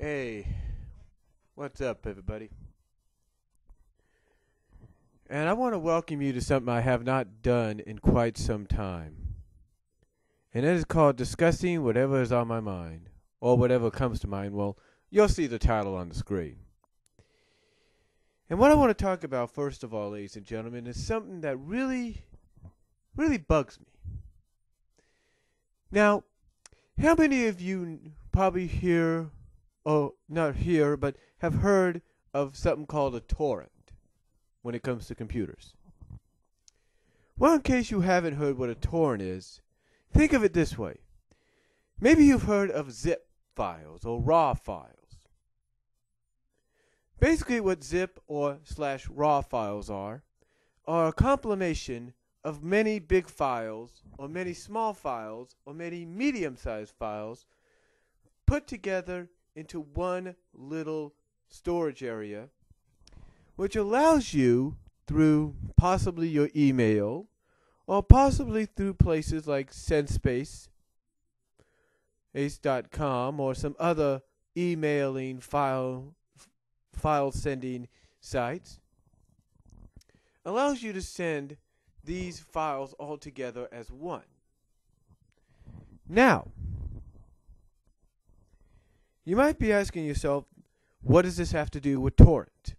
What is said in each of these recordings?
Hey, what's up, everybody? And I want to welcome you to something I have not done in quite some time. And it is called Discussing Whatever is on My Mind, or whatever comes to mind. Well, you'll see the title on the screen. And what I want to talk about, first of all, ladies and gentlemen, is something that really bugs me. Now, how many of you probably hear, or not hear, but have heard of something called a torrent when it comes to computers? Well, in case you haven't heard what a torrent is, think of it this way. Maybe you've heard of zip files or raw files. Basically, what zip or / raw files are a compilation of many big files or many small files or many medium-sized files put together into one little storage area, which allows you, through possibly your email or possibly through places like SendSpace, ace.com, or some other emailing file sending sites, allows you to send these files all together as one. Now, you might be asking yourself, what does this have to do with torrent?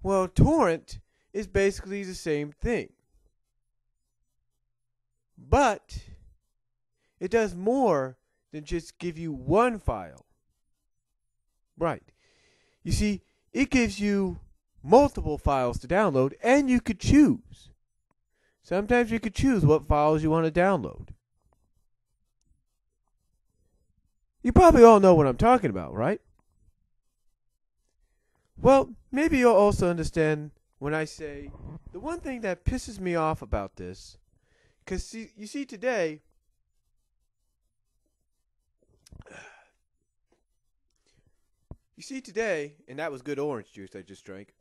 Well, torrent is basically the same thing, but it does more than just give you one file. Right. You see, it gives you multiple files to download, and you could choose. Sometimes you could choose what files you want to download. You probably all know what I'm talking about, right? Well, maybe you'll also understand when I say the one thing that pisses me off about this, because you see today, and that was good orange juice I just drank.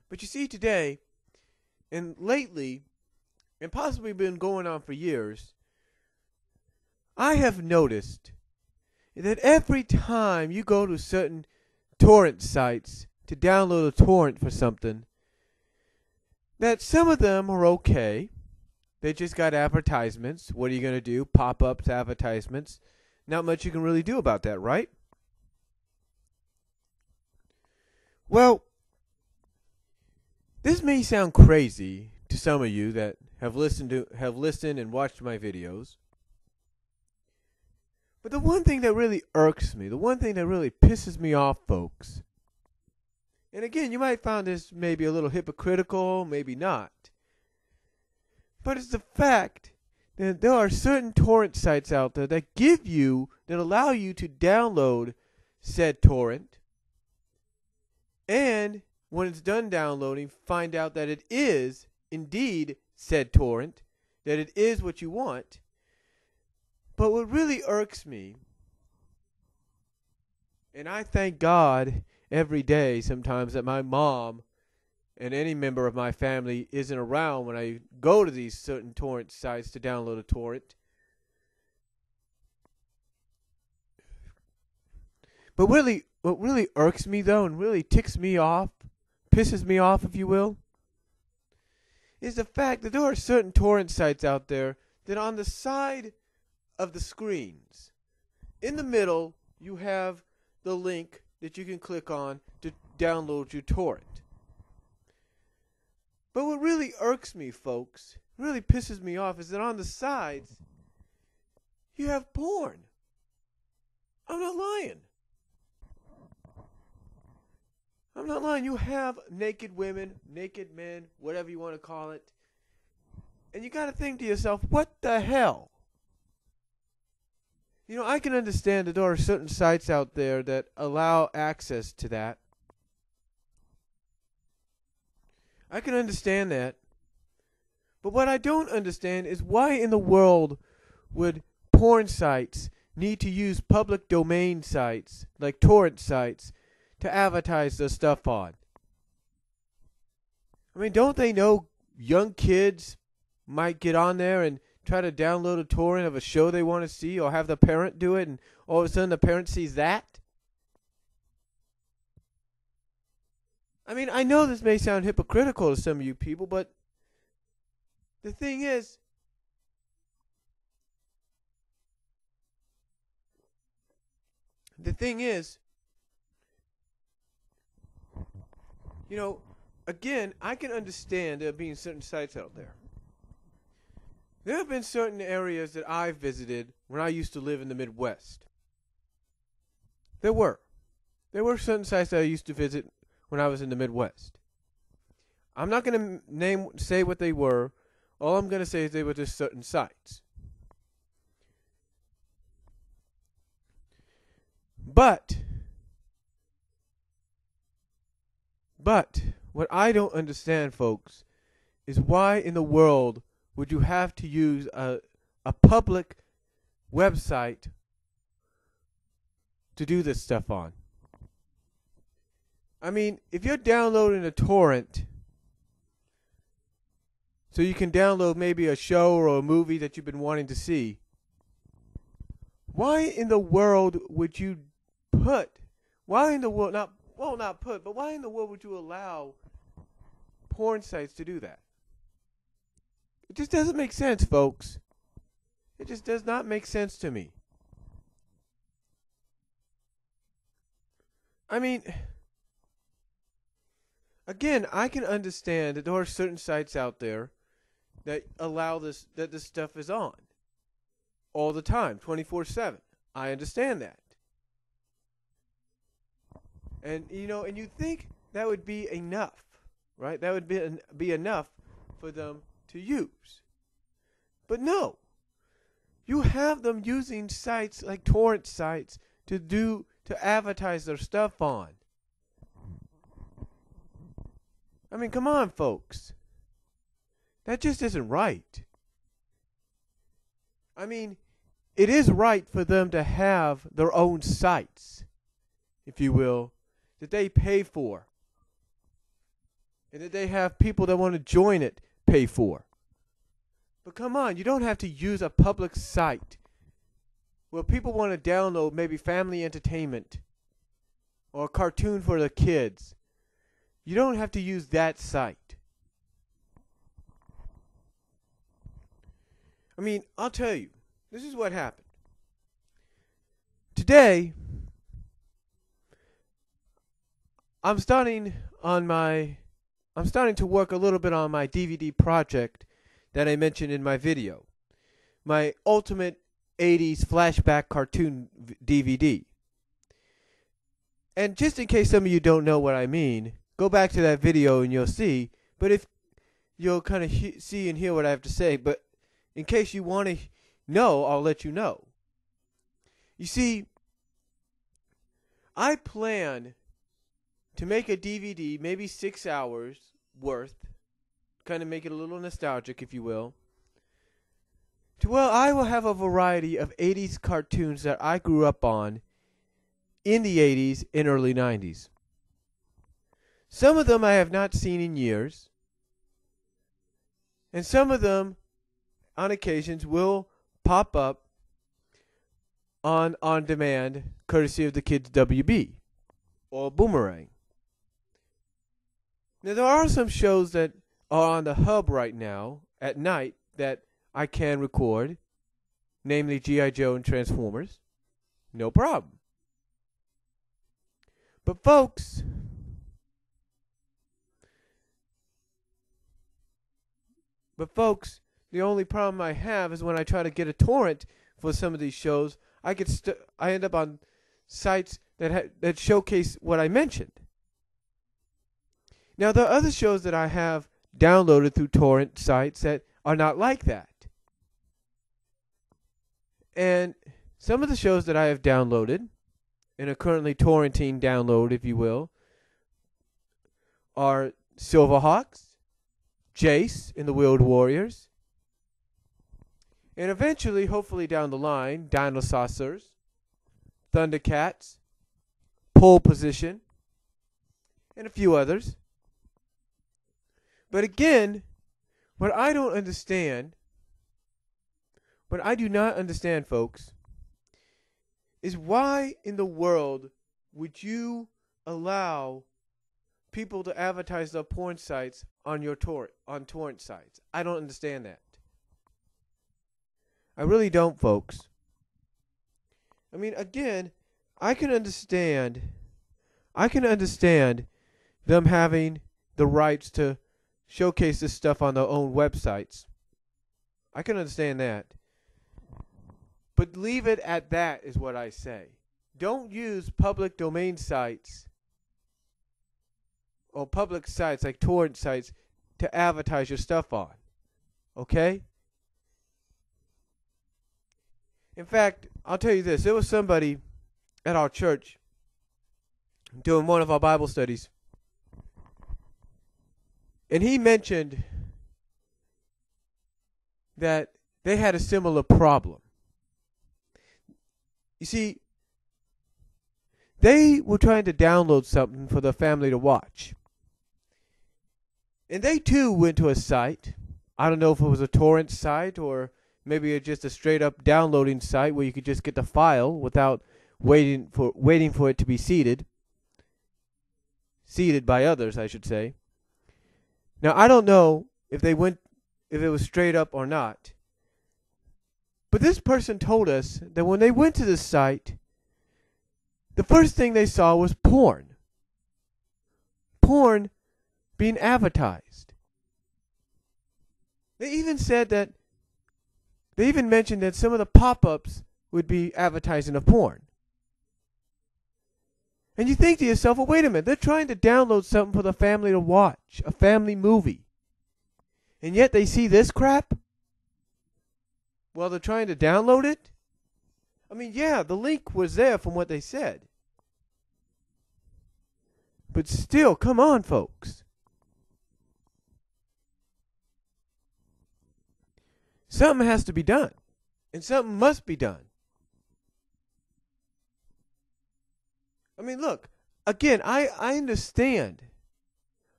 But you see today, and lately, and possibly been going on for years, I have noticed that every time you go to certain torrent sites to download a torrent for something, that some of them are okay. They just got advertisements. What are you going to do? Pop-ups, advertisements. Not much you can really do about that, right? Well, this may sound crazy to some of you that have listened and watched my videos. But the one thing that really irks me, the one thing that really pisses me off, folks, and again, you might find this maybe a little hypocritical, maybe not, but it's the fact that there are certain torrent sites out there that allow you to download said torrent, and when it's done downloading, find out that it is indeed said torrent, that it is what you want. But what really irks me, and I thank God every day sometimes that my mom and any member of my family isn't around when I go to these certain torrent sites to download a torrent. But really, what really irks me though, and really ticks me off, pisses me off if you will, is the fact that there are certain torrent sites out there that on the side of the screens, in the middle, you have the link that you can click on to download your torrent. But what really irks me, folks, really pisses me off, is that on the sides, you have porn. I'm not lying. I'm not lying. You have naked women, naked men, whatever you want to call it. And you got to think to yourself, what the hell? You know, I can understand that there are certain sites out there that allow access to that. I can understand that. But what I don't understand is why in the world would porn sites need to use public domain sites, like torrent sites, to advertise their stuff on? I mean, don't they know young kids might get on there and try to download a torrent of a show they want to see, or have the parent do it, and all of a sudden the parent sees that? I mean, I know this may sound hypocritical to some of you people, but the thing is, you know, again, I can understand there being certain sites out there. There have been certain areas that I've visited when I used to live in the Midwest. There were. There were certain sites that I used to visit when I was in the Midwest. I'm not going to say what they were. All I'm going to say is they were just certain sites. But what I don't understand, folks, is why in the world would you have to use a public website to do this stuff on? I mean, if you're downloading a torrent so you can download maybe a show or a movie that you've been wanting to see, why in the world would you why in the world would you allow porn sites to do that? It just doesn't make sense, folks. It just does not make sense to me. I mean, again, I can understand that there are certain sites out there that allow this stuff is on all the time, 24/7. I understand that. And and you think that would be enough, right? That would be enough for them to use. But no. You have them using sites like torrent sites to advertise their stuff on. I mean, come on, folks. That just isn't right. I mean, it is right for them to have their own sites, if you will, that they pay for. And that they have people that want to join it pay for. But come on, you don't have to use a public site where people want to download maybe family entertainment or a cartoon for the kids. You don't have to use that site. I mean, I'll tell you, this is what happened. Today, I'm starting to work a little bit on my DVD project that I mentioned in my video. My ultimate 80s flashback cartoon DVD. And just in case some of you don't know what I mean, go back to that video and you'll see. But if you'll kind of see and hear what I have to say, but in case you want to know, I'll let you know. You see, I plan to make a DVD, maybe 6 hours worth, kind of make it a little nostalgic, if you will, to where I will have a variety of 80s cartoons that I grew up on in the 80s and early 90s. Some of them I have not seen in years, and some of them, on occasions, will pop up on demand, courtesy of the kids WB or Boomerang. Now, there are some shows that are on the hub right now at night that I can record, namely G.I. Joe and Transformers. No problem. But folks, the only problem I have is when I try to get a torrent for some of these shows, I end up on sites that showcase what I mentioned. Now, there are other shows that I have downloaded through torrent sites that are not like that. And some of the shows that I have downloaded and are currently torrenting download, if you will, are Silverhawks, Jace in the Wheeled Warriors, and eventually, hopefully down the line, Dinosaurs, Thundercats, Pole Position, and a few others. But again, what I don't understand But I do not understand, folks, is why in the world would you allow people to advertise their porn sites on your torrent sites? I don't understand that. I really don't, folks. I mean, again, I can understand them having the rights to showcase this stuff on their own websites. I can understand that. But leave it at that is what I say. Don't use public domain sites or public sites like torrent sites to advertise your stuff on. Okay? In fact, I'll tell you this. There was somebody at our church doing one of our Bible studies, and he mentioned that they had a similar problem. You see, they were trying to download something for the family to watch. And they too went to a site. I don't know if it was a torrent site or maybe it's just a straight up downloading site where you could just get the file without waiting for it to be seeded by others, I should say. Now, I don't know if it was straight up or not. But this person told us that when they went to this site, the first thing they saw was porn. Porn being advertised. They even mentioned that some of the pop-ups would be advertising of porn. And you think to yourself, well, wait a minute, they're trying to download something for the family to watch, a family movie. And yet they see this crap? Well, they're trying to download it? I mean, yeah, the link was there from what they said. But still, come on, folks. Something has to be done. And something must be done. I mean, look, again, I understand.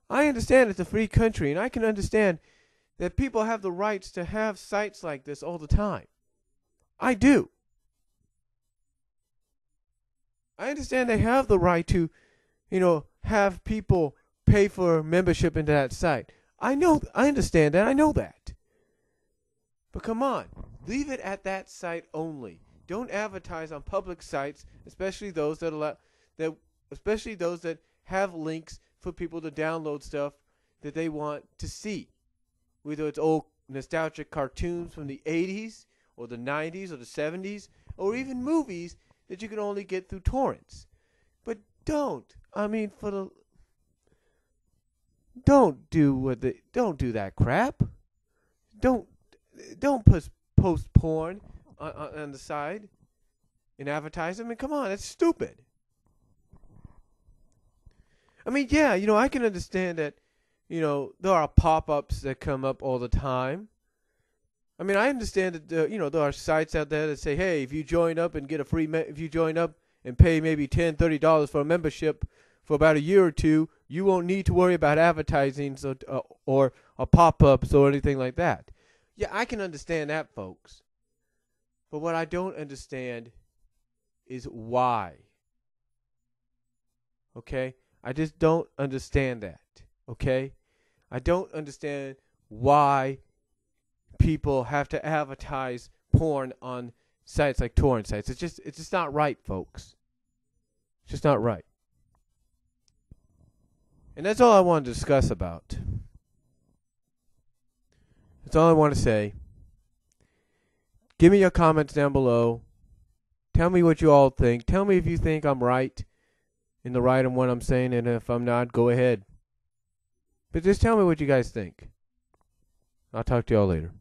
I understand it's a free country, and I can understand that people have the rights to have sites like this all the time. I do. I understand they have the right to, have people pay for membership into that site. I understand that. I know that. But come on, leave it at that site only. Don't advertise on public sites, especially those that have links for people to download stuff that they want to see. Whether it's old nostalgic cartoons from the 80s or the 90s or the 70s or even movies that you can only get through torrents. But don't do that crap. Don't post porn on the side and advertise them. I mean, come on, that's stupid. I mean, yeah, I can understand that, there are pop-ups that come up all the time. I mean, I understand that, there are sites out there that say, hey, if you join up and if you join up and pay maybe $10, $30 for a membership for about a year or two, you won't need to worry about advertising or pop-ups or anything like that. Yeah, I can understand that, folks. But what I don't understand is why. Okay? I just don't understand that. Okay? I don't understand why people have to advertise porn on sites like torrent sites. It's just not right, folks. It's just not right. And that's all I want to discuss about. That's all I want to say. Give me your comments down below. Tell me what you all think. Tell me if you think I'm right in the right in what I'm saying, and if I'm not, go ahead. But just tell me what you guys think. I'll talk to y'all later.